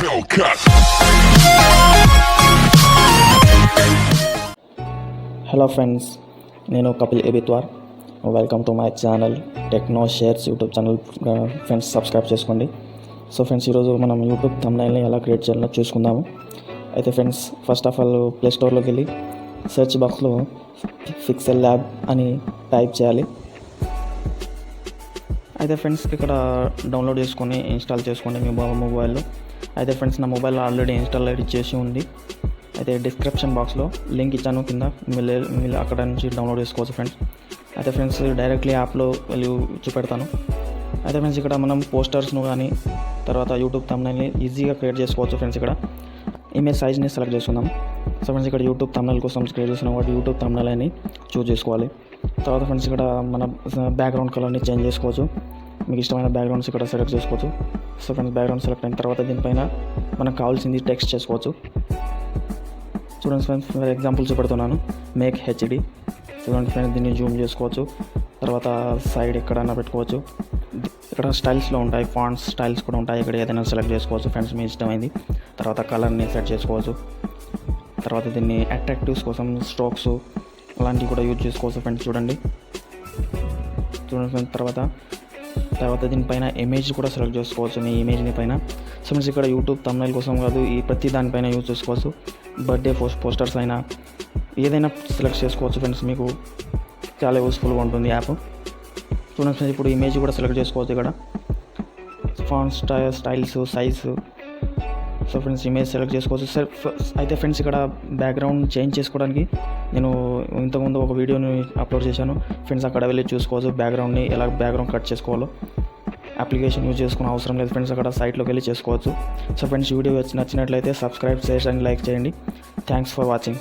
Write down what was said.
Hello friends, నేను kapil ebithwar. Welcome to my channel techno shares YouTube channel. Friends subscribe చేసుకోండి. So friends, ఈరోజు మనం YouTube థంబ్నెయిల్ని ఎలా క్రియేట్ చేయాలో చూసుకుందాము. అయితే friends, first of all play స్టోర్లోకి వెళ్ళి సెర్చ్ బాక్స్లో pixellab అని టైప్ చేయాలి. అయితే ఫ్రెండ్స్, ఇక్కడ డౌన్లోడ్ చేసుకొని ఇన్స్టాల్ చేసుకోండి మీ మొబైల్లో. అయితే ఫ్రెండ్స్, నా మొబైల్ ఆల్రెడీ ఇన్స్టాల్ చేసి ఉంది. అయితే డిస్క్రిప్షన్ బాక్స్లో లింక్ ఇచ్చాను, కింద మీరు అక్కడ నుంచి డౌన్లోడ్ చేసుకోవచ్చు ఫ్రెండ్స్. అయితే ఫ్రెండ్స్, డైరెక్ట్లీ యాప్లో వెళ్ళి చూపెడతాను. అయితే ఫ్రెండ్స్, ఇక్కడ మనం పోస్టర్స్ను కానీ తర్వాత యూట్యూబ్ థంబ్నెయిల్ని ఈజీగా క్రియేట్ చేసుకోవచ్చు ఫ్రెండ్స్. ఇక్కడ ఇమేజ్ సైజ్ని సెలెక్ట్ చేసుకుందాం. సో ఫ్రెండ్స్, ఇక్కడ యూట్యూబ్ థంబ్నెయిల్ కోసం క్రియేట్ చేసిన వాటి యూట్యూబ్ థంబ్నెయిల్ అని చూస్ చేసుకోవాలి. తర్వాత ఫ్రెండ్స్, ఇక్కడ మన బ్యాక్గ్రౌండ్ కలర్ని చేంజ్ చేసుకోవచ్చు. మీకు ఇష్టమైన బ్యాక్గ్రౌండ్స్ ఇక్కడ సెలెక్ట్ చేసుకోవచ్చు. సో ఫ్రెండ్స్, బ్యాక్గ్రౌండ్ సెలెక్ట్ అయిన తర్వాత దీనిపైన మనకు కావాల్సింది టెక్స్ట్ చేసుకోవచ్చు. చూడండి ఫ్రెండ్స్, ఫర్ ఎగ్జాంపుల్ చూపెడుతున్నాను, మేక్ హెచ్డి. చూడండి ఫ్రెండ్స్, దీన్ని జూమ్ చేసుకోవచ్చు. తర్వాత సైడ్ ఎక్కడైనా పెట్టుకోవచ్చు. ఇక్కడ స్టైల్స్లో ఉంటాయి, ఫాంట్స్ స్టైల్స్ కూడా ఉంటాయి. ఇక్కడ ఏదైనా సెలెక్ట్ చేసుకోవచ్చు ఫ్రెండ్స్, మీ ఇష్టమైంది. తర్వాత కలర్ని సెట్ చేసుకోవచ్చు. తర్వాత దీన్ని అట్రాక్టివ్స్ కోసం స్ట్రోక్స్ అలాంటివి కూడా యూజ్ చేసుకోవచ్చు ఫ్రెండ్స్. చూడండి ఫ్రెండ్స్, తర్వాత దీనిపైన ఇమేజ్ కూడా సెలెక్ట్ చేసుకోవచ్చు, మీ ఇమేజ్ని పైన. సో ఫ్రెండ్స్, ఇక్కడ యూట్యూబ్ థంబ్నెయిల్ కోసం కాదు, ఈ ప్రతి దానిపైన యూజ్ చేసుకోవచ్చు. బర్త్డే పోస్టర్స్ అయినా ఏదైనా సెలెక్ట్ చేసుకోవచ్చు ఫ్రెండ్స్. మీకు చాలా యూస్ఫుల్గా ఉంటుంది యాప్. చూడండి ఫ్రెండ్స్, ఇప్పుడు ఇమేజ్ కూడా సెలెక్ట్ చేసుకోవచ్చు. ఇక్కడ font styles size. So friends, image select చేసుకోవచ్చు. అయితే ఫ్రెండ్స్, ఇక్కడ బ్యాక్గ్రౌండ్ చేంజ్ చేసుకోవడానికి నేను ఇంతకుముందు ఒక వీడియోని అప్లోడ్ చేశాను ఫ్రెండ్స్, అక్కడ వెళ్ళి చూసుకోవచ్చు బ్యాక్గ్రౌండ్ని ఎలా బ్యాక్గ్రౌండ్ కట్ చేసుకోవాలో. అప్లికేషన్ యూజ్ చేసుకునే అవసరం లేదు ఫ్రెండ్స్, అక్కడ సైట్లోకి వెళ్ళి చేసుకోవచ్చు. సో ఫ్రెండ్స్, వీడియో నచ్చినట్లయితే సబ్స్క్రైబ్ చేసి అండ్ లైక్ చేయండి. Thanks for watching.